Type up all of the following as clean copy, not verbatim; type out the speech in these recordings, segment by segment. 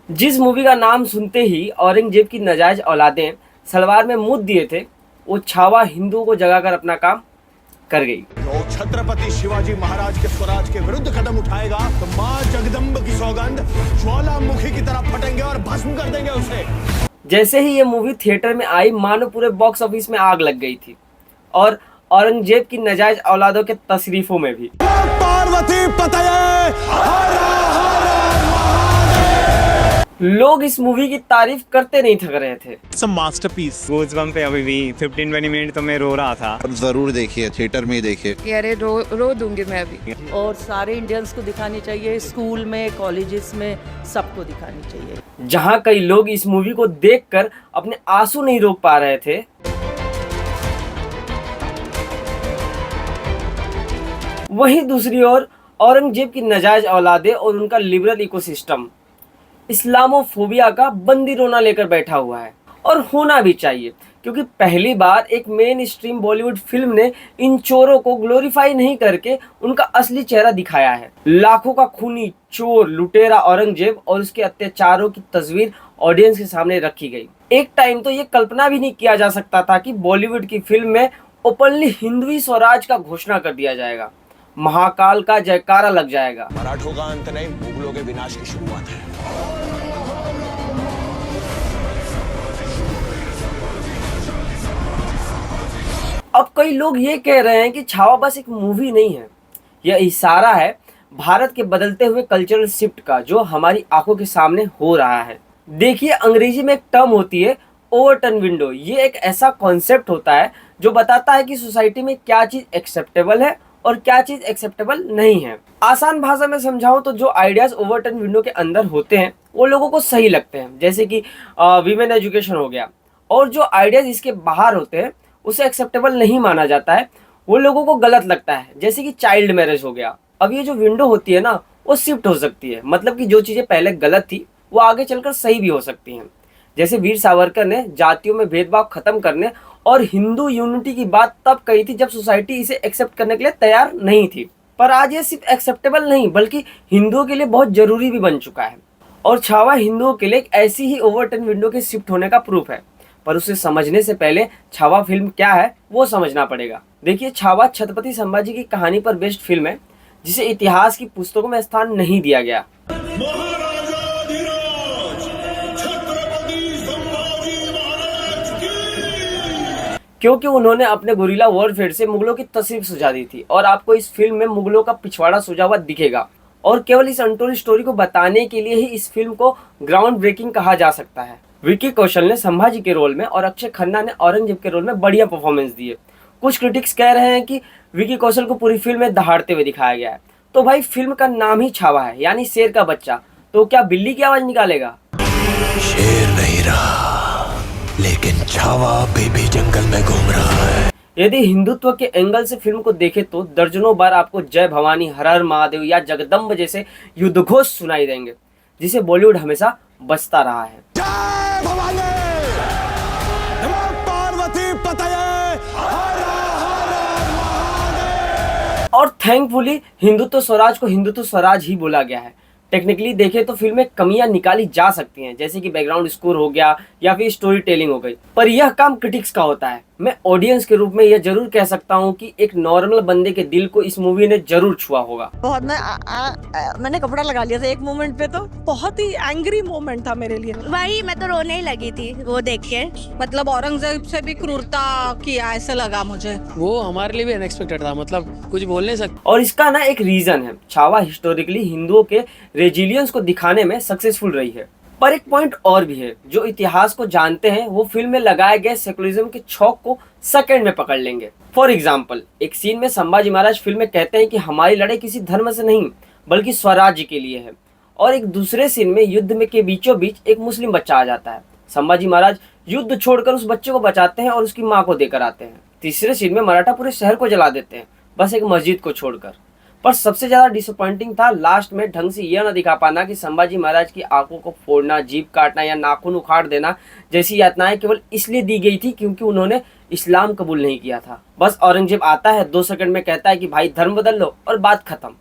जिस मूवी का नाम सुनते ही औरंगजेब की नाजायज औलादें सलवार में मुद दिए थे, वो छावा हिंदुओं को जगाकर अपना काम कर गई। जो छत्रपति शिवाजी महाराज के स्वराज के विरुद्ध कदम उठाएगा तो मां जगदम्ब की सौगंध ज्वालामुखी की तरह फटेंगे और भस्म कर देंगे उसे। जैसे ही ये मूवी थिएटर में आई, मानो पूरे बॉक्स ऑफिस में आग लग गई थी और औरंगजेब की नाजायज औलादों के तशरीफों में भी। पार्वती पतये, हर हर लोग इस मूवी की तारीफ करते नहीं थक रहे थे। मास्टरपीस। गूज़बम्प पे अभी भी 15-20 मिनट तो मैं रो रहा था। जरूर देखिए, थिएटर में ही देखिए। अरे रो दूंगी मैं अभी। और सारे इंडियंस को दिखानी चाहिए, स्कूल में, कॉलेजेस में, सबको दिखानी चाहिए। जहां कई लोग इस मूवी को देखकर अपने आंसू नहीं रोक पा रहे थे, वहीं दूसरी ओर औरंगजेब की नाजायज औलादे और उनका लिबरल इकोसिस्टम इस्लामोफोबिया का बंदी रोना लेकर बैठा हुआ है। और होना भी चाहिए, क्योंकि पहली बार एक मेन स्ट्रीम बॉलीवुड फिल्म ने इन चोरों को ग्लोरीफाई नहीं करके उनका असली चेहरा दिखाया है। लाखों का खूनी चोर लुटेरा औरंगजेब और उसके अत्याचारों की तस्वीर ऑडियंस के सामने रखी गई। एक टाइम तो ये कल्पना भी नहीं किया जा सकता था कि बॉलीवुड की फिल्म में ओपनली हिंदवी स्वराज का घोषणा कर दिया जाएगा, महाकाल का जयकारा लग जाएगा। मराठों का अंत नहीं, मुगलों के विनाश की शुरुआत है। अब कई लोग ये कह रहे हैं कि छावा बस एक मूवी नहीं है, यह इशारा है भारत के बदलते हुए कल्चरल शिफ्ट का, जो हमारी आंखों के सामने हो रहा है। देखिए, अंग्रेजी में एक टर्म होती है ओवरटर्न विंडो। ये एक ऐसा कॉन्सेप्ट होता है जो बताता है कि सोसाइटी में क्या चीज एक्सेप्टेबल है और क्या चीज एक्सेप्टेबल नहीं है। आसान भाषा में समझाऊं तो जो आइडियाज ओवरटर्न विंडो के अंदर होते हैं वो लोगों को सही लगते हैं, जैसे कि वीमेन एजुकेशन हो गया, और जो आइडियाज इसके बाहर होते हैं उसे एक्सेप्टेबल नहीं माना जाता है, वो लोगों को गलत लगता है, जैसे कि चाइल्ड मैरिज हो गया। अब ये जो विंडो होती है ना, वो शिफ्ट हो सकती है, मतलब कि जो चीजें पहले गलत थी वो आगे चलकर सही भी हो सकती हैं। जैसे वीर सावरकर ने जातियों में भेदभाव खत्म करने और हिंदू यूनिटी की बात तब कही थी जब सोसाइटी इसे एक्सेप्ट करने के लिए तैयार नहीं थी, पर आज ये सिर्फ एक्सेप्टेबल नहीं बल्कि हिंदुओं के लिए बहुत जरूरी भी बन चुका है। और छावा हिंदुओं के लिए एक ऐसी ही ओवरटर्न विंडो के शिफ्ट होने का प्रूफ है, पर उसे समझने से पहले छावा फिल्म क्या है वो समझना पड़ेगा। देखिए, छावा छत्रपति संभाजी की कहानी पर बेस्ड फिल्म है, जिसे इतिहास की पुस्तकों में स्थान नहीं दिया गया। क्योंकि उन्होंने अपने गुरिल्ला वॉरफेयर से मुगलों की तस्वीर सुझा दी थी, और आपको इस फिल्म में मुगलों का पिछवाड़ा सुझा हुआ दिखेगा। और केवल इस अनटोल्ड स्टोरी को बताने के लिए ही इस फिल्म को ग्राउंड ब्रेकिंग कहा जा सकता है। विकी कौशल ने संभाजी के रोल में और अक्षय खन्ना ने औरंगजेब के रोल में बढ़िया परफॉर्मेंस दिए। कुछ क्रिटिक्स कह रहे हैं कि विकी कौशल को पूरी फिल्म में दहाड़ते हुए दिखाया गया है। तो भाई, फिल्म का नाम ही छावा है, यानी शेर का बच्चा, तो क्या बिल्ली की आवाज निकालेगा? शेर नहीं रहा, लेकिन छावा अभी भी जंगल में घूम रहा है। यदि हिंदुत्व के एंगल से फिल्म को देखें तो दर्जनों बार आपको जय भवानी, हर हर महादेव या जगदम्ब जैसे युद्धघोष सुनाई देंगे, जिसे बॉलीवुड हमेशा बजता रहा है। जय भवानी, नमो पार्वती पतये, हर हर महादेव। और थैंकफुली हिंदुत्व स्वराज को हिंदुत्व स्वराज ही बोला गया है। टेक्निकली देखें तो फिल्म में कमियां निकाली जा सकती हैं, जैसे कि बैकग्राउंड स्कोर हो गया या फिर स्टोरी टेलिंग हो गई, पर यह काम क्रिटिक्स का होता है। मैं ऑडियंस के रूप में यह जरूर कह सकता हूं कि एक नॉर्मल बंदे के दिल को इस मूवी ने जरूर छुआ होगा। बहुत मैंने कपड़ा लगा लिया था एक मोमेंट पे, तो बहुत ही एंग्री मोमेंट था मेरे लिए। वही, मैं तो रोने ही लगी थी वो देख के। मतलब औरंगजेब से भी क्रूरता किया ऐसा लगा मुझे। वो हमारे लिए भी अनएक्सपेक्टेड था, मतलब कुछ बोल नहीं सकते। और इसका ना एक रीजन है, छावा हिस्टोरिकली हिंदुओं के रेजिलियंस को दिखाने में सक्सेसफुल रही है। पर एक पॉइंट और भी है, जो इतिहास को जानते हैं वो फिल्म में लगाए गए सेकुलरिज्म के छौक को सेकंड में पकड़ लेंगे। फॉर एग्जाम्पल, एक सीन में संभाजी महाराज फिल्म में कहते हैं कि हमारी लड़ाई किसी धर्म से नहीं बल्कि स्वराज्य के लिए है, और एक दूसरे सीन में युद्ध में के बीचों बीच एक मुस्लिम बच्चा आ जाता है। संभाजी महाराज युद्ध छोड़कर उस बच्चे को बचाते हैं और उसकी माँ को देकर आते हैं। तीसरे सीन में मराठा पूरे शहर को जला देते हैं, बस एक मस्जिद को छोड़कर। पर सबसे ज्यादा डिसअपॉइंटिंग था लास्ट में ढंग से यह न दिखा पाना कि संभाजी महाराज की आंखों को फोड़ना, जीभ काटना या नाखून उखाड़ देना जैसी यातनाएं केवल इसलिए दी गई थी क्योंकि उन्होंने इस्लाम कबूल नहीं किया था। बस औरंगजेब आता है, 2 सेकंड में कहता है कि भाई धर्म बदल लो और बात खत्म।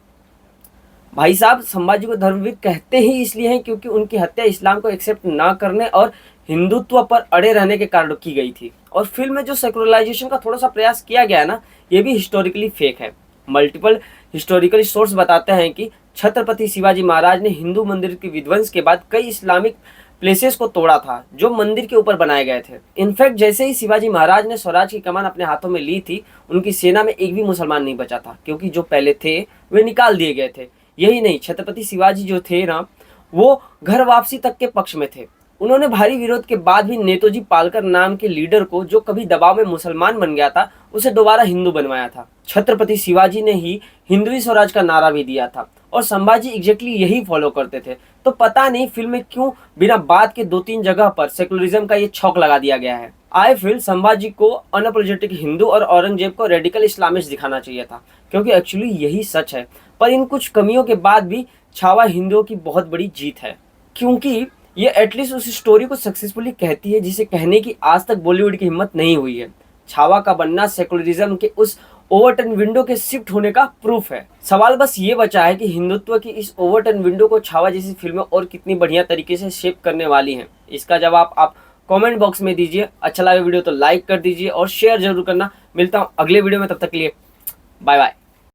भाई साहब, संभाजी को धर्मवीर कहते ही इसलिए हैं क्योंकि उनकी हत्या इस्लाम को एक्सेप्ट ना करने और हिंदुत्व पर अड़े रहने के कारण की गई थी। और फिल्म में जो सेकुलराइजेशन का थोड़ा सा प्रयास किया गया है ना, ये भी हिस्टोरिकली फेक है। मल्टीपल हिस्टोरिकल सोर्स बताते हैं कि छत्रपति शिवाजी महाराज ने हिंदू मंदिर के विध्वंस के बाद कई इस्लामिक प्लेसेस को तोड़ा था जो मंदिर के ऊपर बनाए गए थे। इनफैक्ट जैसे ही शिवाजी महाराज ने स्वराज की कमान अपने हाथों में ली थी, उनकी सेना में एक भी मुसलमान नहीं बचा था, क्योंकि जो पहले थे वे निकाल दिए गए थे। यही नहीं, छत्रपति शिवाजी जो थे ना, वो घर वापसी तक के पक्ष में थे। उन्होंने भारी विरोध के बाद भी नेताजी पालकर नाम के लीडर को, जो कभी दबाव में मुसलमान बन गया था, उसे दोबारा हिंदू बनवाया था। छत्रपति शिवाजी ने ही हिंदवी स्वराज का नारा भी दिया था और संभाजी एग्जैक्टली यही फॉलो करते थे। तो पता नहीं फिल्म में क्यों बिना बात के 2-3 जगह पर सेकुलरिज्म का ये छौक लगा दिया गया है। आई फील संभाजी को अनअपोलोजेटिक हिंदू और औरंगजेब को रेडिकल इस्लामिस्ट दिखाना चाहिए था, क्योंकि एक्चुअली यही सच है। पर इन कुछ कमियों के बाद भी छावा हिंदुओं की बहुत बड़ी जीत है, क्योंकि ये एटलीस्ट उस स्टोरी को सक्सेसफुली कहती है जिसे कहने की आज तक बॉलीवुड की हिम्मत नहीं हुई है। छावा का बनना सेकुलरिज्म के उस ओवरटर्न विंडो के शिफ्ट होने का प्रूफ है। सवाल बस ये बचा है कि हिंदुत्व की इस ओवरटर्न विंडो को छावा जैसी फिल्में और कितनी बढ़िया तरीके से शेप करने वाली हैं। इसका जवाब आप कमेंट बॉक्स में दीजिए। अच्छा लगा वीडियो तो लाइक कर दीजिए और शेयर जरूर करना। मिलता हूँ अगले वीडियो में, तब तक के लिए बाय बाय।